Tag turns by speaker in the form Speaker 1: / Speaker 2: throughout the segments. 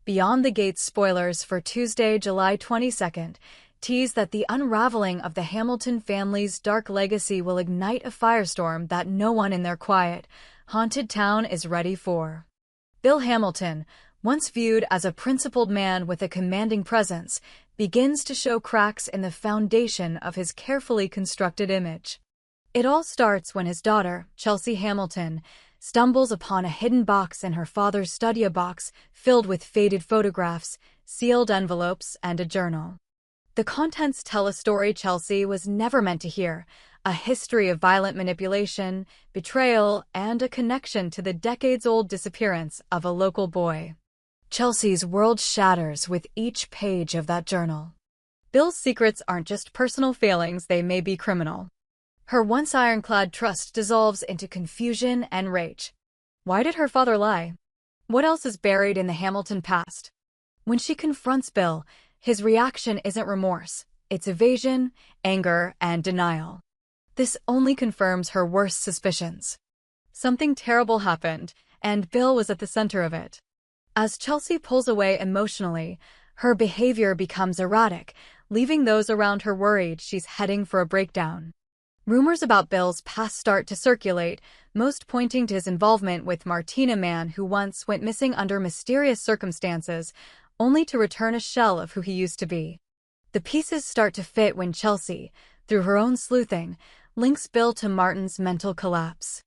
Speaker 1: Beyond the Gates spoilers for Tuesday, July 22nd, tease that the unraveling of the Hamilton family's dark legacy will ignite a firestorm that no one in their quiet, haunted town is ready for. Bill Hamilton, once viewed as a principled man with a commanding presence, begins to show cracks in the foundation of his carefully constructed image. It all starts when his daughter, Chelsea Hamilton, stumbles upon a hidden box in her father's studio box filled with faded photographs, sealed envelopes, and a journal. The contents tell a story Chelsea was never meant to hear, a history of violent manipulation, betrayal, and a connection to the decades-old disappearance of a local boy. Chelsea's world shatters with each page of that journal. Bill's secrets aren't just personal failings, they may be criminal. Her once ironclad trust dissolves into confusion and rage. Why did her father lie? What else is buried in the Hamilton past? When she confronts Bill, his reaction isn't remorse, it's evasion, anger, and denial. This only confirms her worst suspicions. Something terrible happened, and Bill was at the center of it. As Chelsea pulls away emotionally, her behavior becomes erratic, leaving those around her worried she's heading for a breakdown. Rumors about Bill's past start to circulate, most pointing to his involvement with Martina Man, who once went missing under mysterious circumstances, only to return a shell of who he used to be. The pieces start to fit when Chelsea, through her own sleuthing, links Bill to Martin's mental collapse.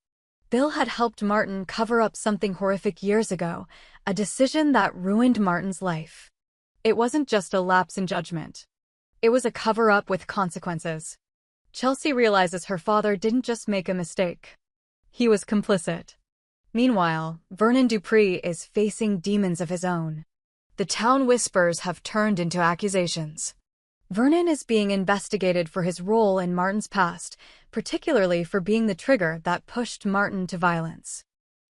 Speaker 1: Bill had helped Martin cover up something horrific years ago, a decision that ruined Martin's life. It wasn't just a lapse in judgment. It was a cover-up with consequences. Chelsea realizes her father didn't just make a mistake. He was complicit. Meanwhile, Vernon Dupree is facing demons of his own. The town whispers have turned into accusations. Vernon is being investigated for his role in Martin's past, particularly for being the trigger that pushed Martin to violence.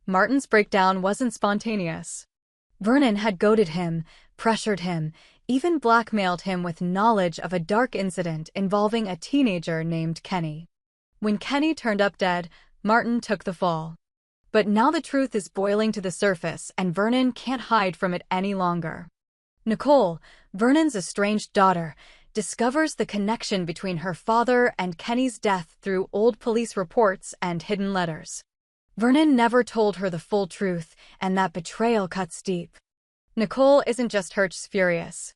Speaker 1: Martin's breakdown wasn't spontaneous. Vernon had goaded him, pressured him, even blackmailed him with knowledge of a dark incident involving a teenager named Kenny. When Kenny turned up dead, Martin took the fall. But now the truth is boiling to the surface, and Vernon can't hide from it any longer. Nicole, Vernon's estranged daughter, discovers the connection between her father and Kenny's death through old police reports and hidden letters. Vernon never told her the full truth, and that betrayal cuts deep. Nicole isn't just hurt, she's furious.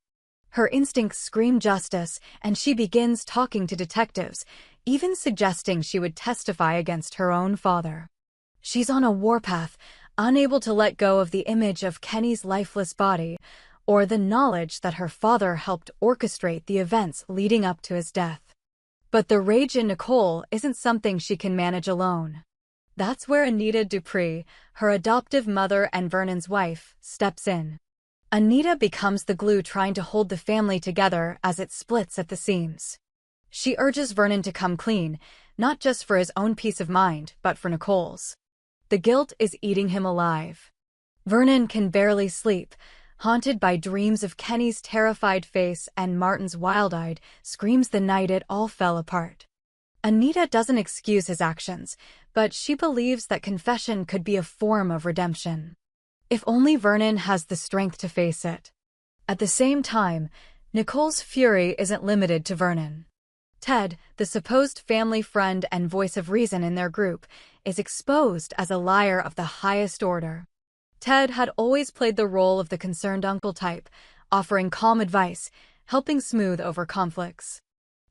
Speaker 1: Her instincts scream justice, and she begins talking to detectives, even suggesting she would testify against her own father. She's on a warpath, unable to let go of the image of Kenny's lifeless body, or the knowledge that her father helped orchestrate the events leading up to his death. But the rage in Nicole isn't something she can manage alone. That's where Anita Dupree, her adoptive mother and Vernon's wife, steps in. Anita becomes the glue trying to hold the family together as it splits at the seams. She urges Vernon to come clean, not just for his own peace of mind, but for Nicole's. The guilt is eating him alive. Vernon can barely sleep, haunted by dreams of Kenny's terrified face and Martin's wild-eyed screams the night it all fell apart. Anita doesn't excuse his actions, but she believes that confession could be a form of redemption. If only Vernon has the strength to face it. At the same time, Nicole's fury isn't limited to Vernon. Ted, the supposed family friend and voice of reason in their group, is exposed as a liar of the highest order. Ted had always played the role of the concerned uncle type, offering calm advice, helping smooth over conflicts.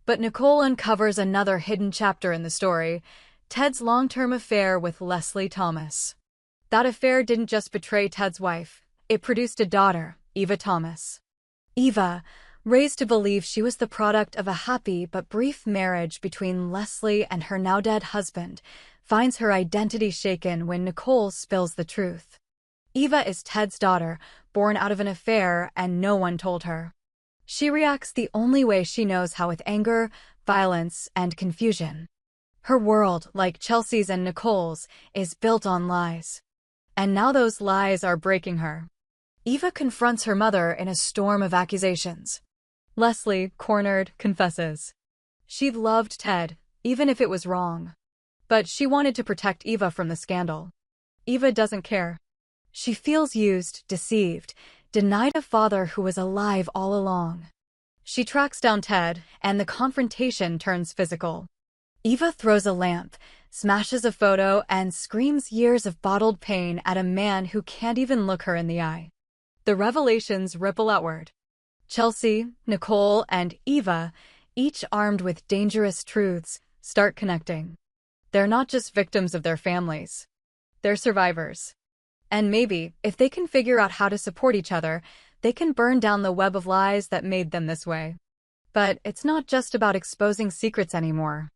Speaker 1: But Nicole uncovers another hidden chapter in the story, Ted's long-term affair with Leslie Thomas. That affair didn't just betray Ted's wife, it produced a daughter, Eva Thomas. Eva, raised to believe she was the product of a happy but brief marriage between Leslie and her now-dead husband, finds her identity shaken when Nicole spills the truth. Eva is Ted's daughter, born out of an affair, and no one told her. She reacts the only way she knows how, with anger, violence, and confusion. Her world, like Chelsea's and Nicole's, is built on lies. And now those lies are breaking her. Eva confronts her mother in a storm of accusations. Leslie, cornered, confesses. She'd loved Ted, even if it was wrong. But she wanted to protect Eva from the scandal. Eva doesn't care. She feels used, deceived, denied a father who was alive all along. She tracks down Ted, and the confrontation turns physical. Eva throws a lamp, smashes a photo, and screams years of bottled pain at a man who can't even look her in the eye. The revelations ripple outward. Chelsea, Nicole, and Eva, each armed with dangerous truths, start connecting. They're not just victims of their families. They're survivors. And maybe, if they can figure out how to support each other, they can burn down the web of lies that made them this way. But it's not just about exposing secrets anymore.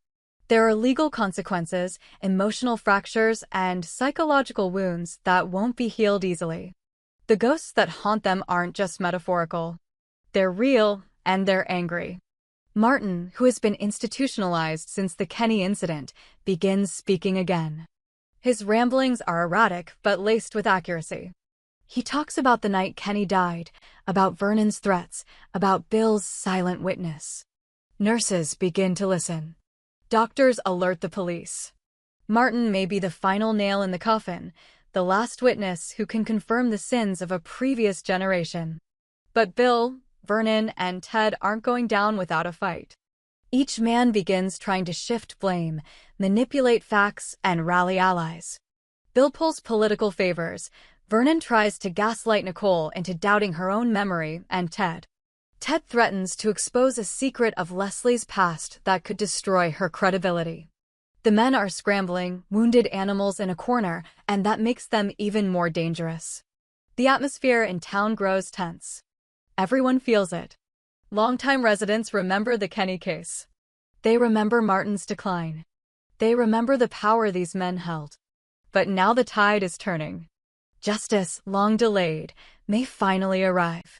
Speaker 1: There are legal consequences, emotional fractures, and psychological wounds that won't be healed easily. The ghosts that haunt them aren't just metaphorical. They're real, and they're angry. Martin, who has been institutionalized since the Kenny incident, begins speaking again. His ramblings are erratic but laced with accuracy. He talks about the night Kenny died, about Vernon's threats, about Bill's silent witness. Nurses begin to listen. Doctors alert the police. Martin may be the final nail in the coffin, the last witness who can confirm the sins of a previous generation. But Bill, Vernon, and Ted aren't going down without a fight. Each man begins trying to shift blame, manipulate facts, and rally allies. Bill pulls political favors. Vernon tries to gaslight Nicole into doubting her own memory, and Ted threatens to expose a secret of Leslie's past that could destroy her credibility. The men are scrambling, wounded animals in a corner, and that makes them even more dangerous. The atmosphere in town grows tense. Everyone feels it. Longtime residents remember the Kenny case. They remember Martin's decline. They remember the power these men held. But now the tide is turning. Justice, long delayed, may finally arrive.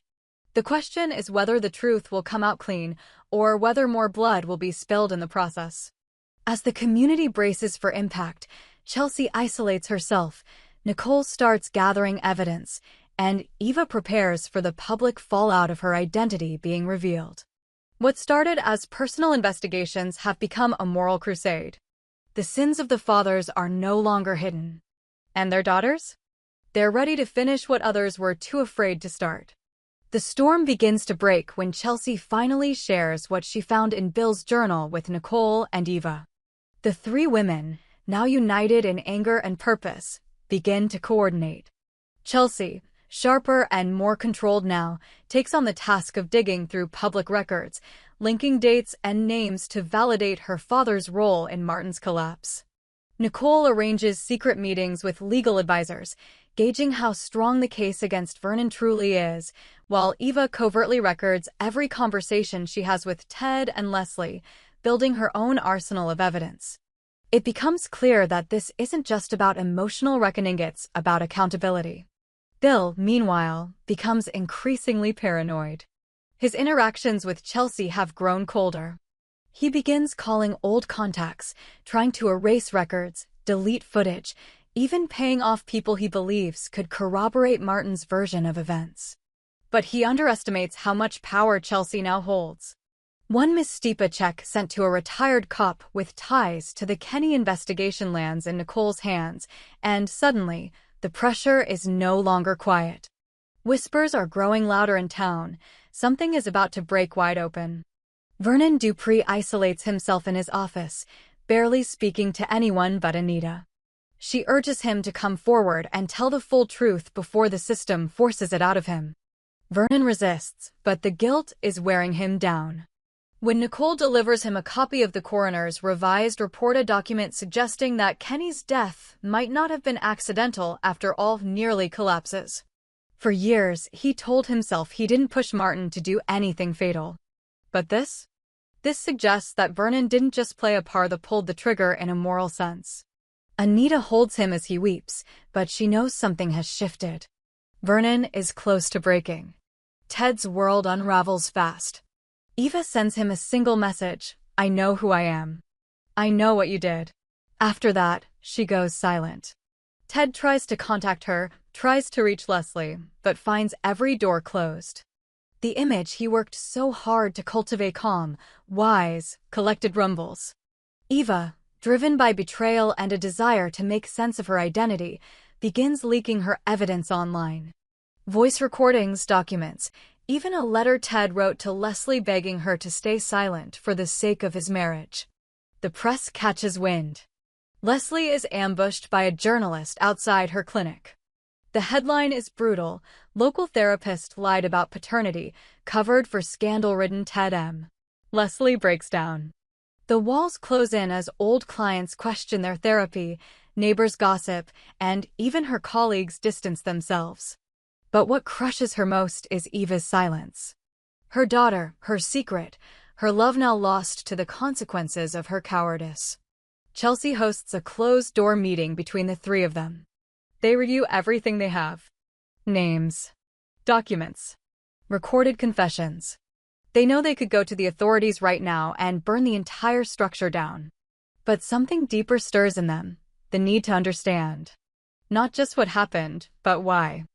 Speaker 1: The question is whether the truth will come out clean, or whether more blood will be spilled in the process. As the community braces for impact, Chelsea isolates herself, Nicole starts gathering evidence, and Eva prepares for the public fallout of her identity being revealed. What started as personal investigations have become a moral crusade. The sins of the fathers are no longer hidden. And their daughters? They're ready to finish what others were too afraid to start. The storm begins to break when Chelsea finally shares what she found in Bill's journal with Nicole and Eva. The three women, now united in anger and purpose, begin to coordinate. Chelsea, sharper and more controlled now, takes on the task of digging through public records, linking dates and names to validate her father's role in Martin's collapse. Nicole arranges secret meetings with legal advisors, gauging how strong the case against Vernon truly is, while Eva covertly records every conversation she has with Ted and Leslie, building her own arsenal of evidence. It becomes clear that this isn't just about emotional reckoning, it's about accountability. Bill, meanwhile, becomes increasingly paranoid. His interactions with Chelsea have grown colder. He begins calling old contacts, trying to erase records, delete footage, even paying off people he believes could corroborate Martin's version of events. But he underestimates how much power Chelsea now holds. One Miss Stipa check sent to a retired cop with ties to the Kenny investigation lands in Nicole's hands, and suddenly, the pressure is no longer quiet. Whispers are growing louder in town. Something is about to break wide open. Vernon Dupree isolates himself in his office, barely speaking to anyone but Anita. She urges him to come forward and tell the full truth before the system forces it out of him. Vernon resists, but the guilt is wearing him down. When Nicole delivers him a copy of the coroner's revised report, a document suggesting that Kenny's death might not have been accidental after all, nearly collapses. For years, he told himself he didn't push Martin to do anything fatal. But this suggests that Vernon didn't just play a part that pulled the trigger in a moral sense. Anita holds him as he weeps, but she knows something has shifted. Vernon is close to breaking. Ted's world unravels fast. Eva sends him a single message: "I know who I am. I know what you did." After that, she goes silent. Ted tries to contact her, tries to reach Leslie, but finds every door closed. The image he worked so hard to cultivate, calm, wise, collected, rumbles. Eva, driven by betrayal and a desire to make sense of her identity, begins leaking her evidence online. Voice recordings, documents, even a letter Ted wrote to Leslie begging her to stay silent for the sake of his marriage. The press catches wind. Leslie is ambushed by a journalist outside her clinic. The headline is brutal. Local therapist lied about paternity, covered for scandal-ridden Ted M. Leslie breaks down. The walls close in as old clients question their therapy, neighbors gossip, and even her colleagues distance themselves. But what crushes her most is Eva's silence. Her daughter, her secret, her love now lost to the consequences of her cowardice. Chelsea hosts a closed-door meeting between the three of them. They review everything they have. Names, documents, recorded confessions. They know they could go to the authorities right now and burn the entire structure down. But something deeper stirs in them, the need to understand. Not just what happened, but why.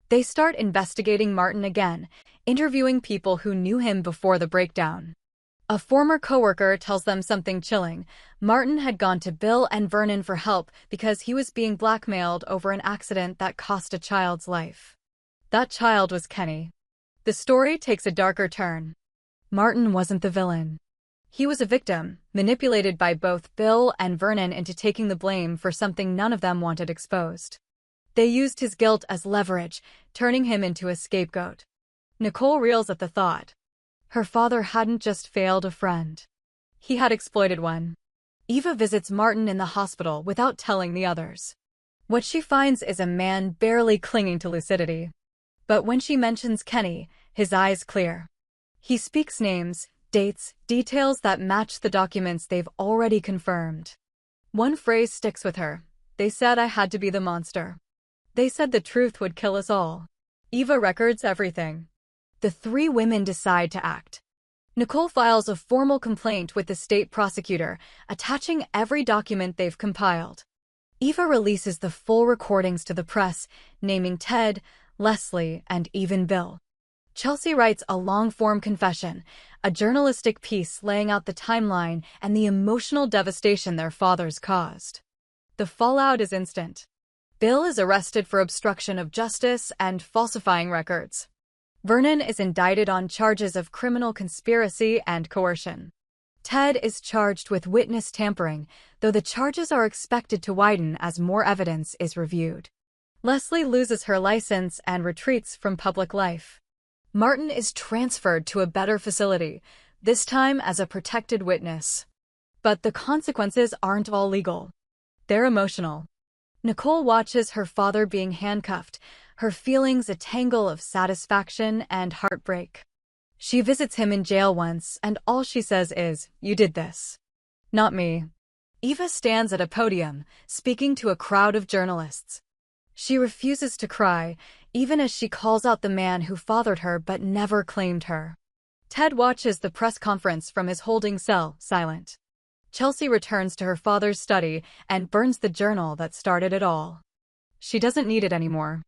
Speaker 1: They start investigating Martin again, interviewing people who knew him before the breakdown. A former coworker tells them something chilling. Martin had gone to Bill and Vernon for help because he was being blackmailed over an accident that cost a child's life. That child was Kenny. The story takes a darker turn. Martin wasn't the villain. He was a victim, manipulated by both Bill and Vernon into taking the blame for something none of them wanted exposed. They used his guilt as leverage, turning him into a scapegoat. Nicole reels at the thought. Her father hadn't just failed a friend. He had exploited one. Eva visits Martin in the hospital without telling the others. What she finds is a man barely clinging to lucidity. But when she mentions Kenny, his eyes clear. He speaks names, dates, details that match the documents they've already confirmed. One phrase sticks with her. They said I had to be the monster. They said the truth would kill us all. Eva records everything. The three women decide to act. Nicole files a formal complaint with the state prosecutor, attaching every document they've compiled. Eva releases the full recordings to the press, naming Ted, Leslie, and even Bill. Chelsea writes a long-form confession, a journalistic piece laying out the timeline and the emotional devastation their fathers caused. The fallout is instant. Bill is arrested for obstruction of justice and falsifying records. Vernon is indicted on charges of criminal conspiracy and coercion. Ted is charged with witness tampering, though the charges are expected to widen as more evidence is reviewed. Leslie loses her license and retreats from public life. Martin is transferred to a better facility, this time as a protected witness. But the consequences aren't all legal. They're emotional. Nicole watches her father being handcuffed, her feelings a tangle of satisfaction and heartbreak. She visits him in jail once, and all she says is, "You did this. Not me." Eva stands at a podium, speaking to a crowd of journalists. She refuses to cry, even as she calls out the man who fathered her but never claimed her. Ted watches the press conference from his holding cell, silent. Chelsea returns to her father's study and burns the journal that started it all. She doesn't need it anymore.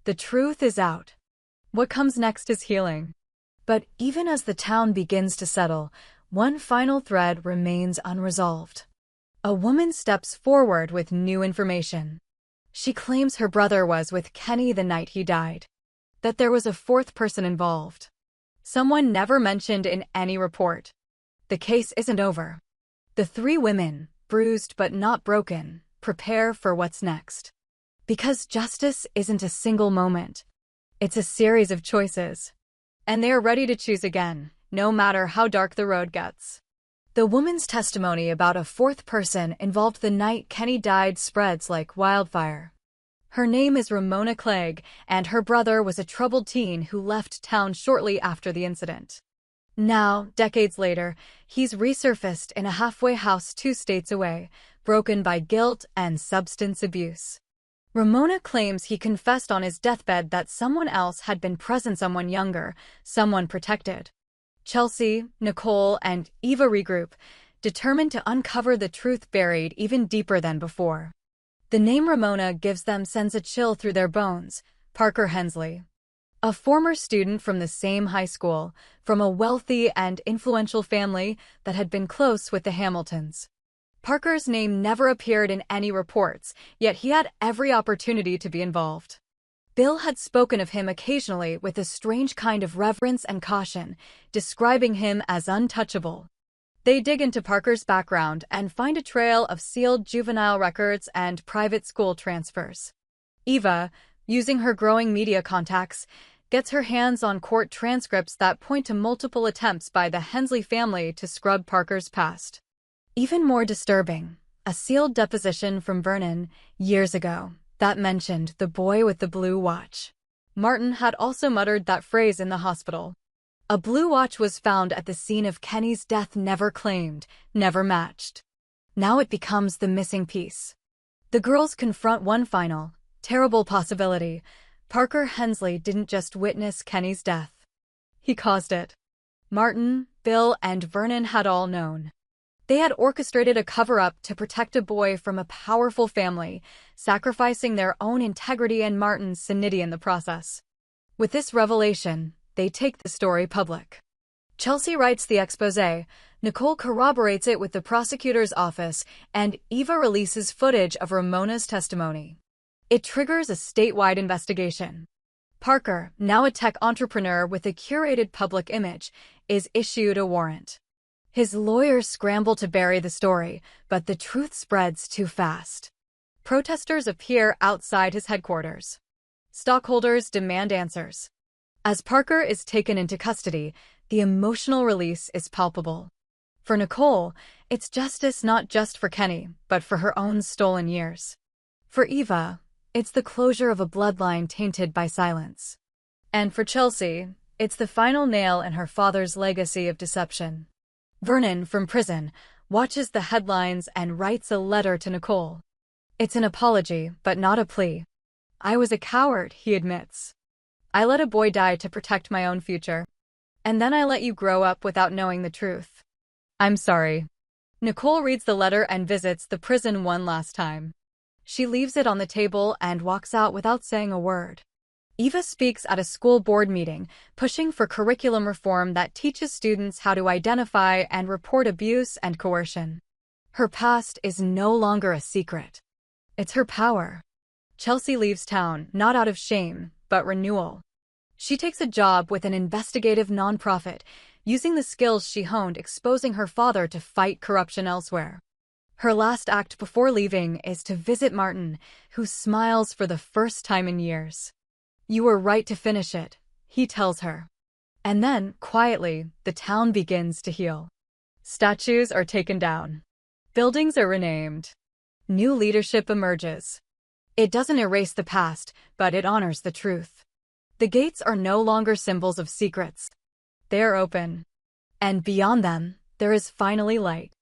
Speaker 1: The truth is out. What comes next is healing. But even as the town begins to settle, one final thread remains unresolved. A woman steps forward with new information. She claims her brother was with Kenny the night he died. That there was a fourth person involved. Someone never mentioned in any report. The case isn't over. The three women, bruised but not broken, prepare for what's next. Because justice isn't a single moment. It's a series of choices. And they are ready to choose again, no matter how dark the road gets. The woman's testimony about a fourth person involved the night Kenny died spreads like wildfire. Her name is Ramona Clegg, and her brother was a troubled teen who left town shortly after the incident. Now, decades later, he's resurfaced in a halfway house 2 states away, broken by guilt and substance abuse. Ramona claims he confessed on his deathbed that someone else had been present, someone younger, someone protected. Chelsea, Nicole, and Eva regroup, determined to uncover the truth buried even deeper than before. The name Ramona sends a chill through their bones. Parker Hensley. A former student from the same high school, from a wealthy and influential family that had been close with the Hamiltons. Parker's name never appeared in any reports, yet he had every opportunity to be involved. Bill had spoken of him occasionally with a strange kind of reverence and caution, describing him as untouchable. They dig into Parker's background and find a trail of sealed juvenile records and private school transfers. Eva, using her growing media contacts, gets her hands on court transcripts that point to multiple attempts by the Hensley family to scrub Parker's past. Even more disturbing, a sealed deposition from Vernon, years ago, that mentioned the boy with the blue watch. Martin had also muttered that phrase in the hospital. A blue watch was found at the scene of Kenny's death, never claimed, never matched. Now it becomes the missing piece. The girls confront one final, terrible possibility. Parker Hensley didn't just witness Kenny's death. He caused it. Martin, Bill, and Vernon had all known. They had orchestrated a cover-up to protect a boy from a powerful family, sacrificing their own integrity and Martin's sanity in the process. With this revelation, they take the story public. Chelsea writes the exposé, Nicole corroborates it with the prosecutor's office, and Eva releases footage of Ramona's testimony. It triggers a statewide investigation. Parker, now a tech entrepreneur with a curated public image, is issued a warrant. His lawyers scramble to bury the story, but the truth spreads too fast. Protesters appear outside his headquarters. Stockholders demand answers. As Parker is taken into custody, the emotional release is palpable. For Nicole, it's justice not just for Kenny, but for her own stolen years. For Eva, it's the closure of a bloodline tainted by silence. And for Chelsea, it's the final nail in her father's legacy of deception. Vernon, from prison, watches the headlines and writes a letter to Nicole. It's an apology, but not a plea. I was a coward, he admits. I let a boy die to protect my own future. And then I let you grow up without knowing the truth. I'm sorry. Nicole reads the letter and visits the prison one last time. She leaves it on the table and walks out without saying a word. Eva speaks at a school board meeting, pushing for curriculum reform that teaches students how to identify and report abuse and coercion. Her past is no longer a secret. It's her power. Chelsea leaves town, not out of shame, but renewal. She takes a job with an investigative nonprofit, using the skills she honed exposing her father to fight corruption elsewhere. Her last act before leaving is to visit Martin, who smiles for the first time in years. You were right to finish it, he tells her. And then, quietly, the town begins to heal. Statues are taken down. Buildings are renamed. New leadership emerges. It doesn't erase the past, but it honors the truth. The gates are no longer symbols of secrets. They are open. And beyond them, there is finally light.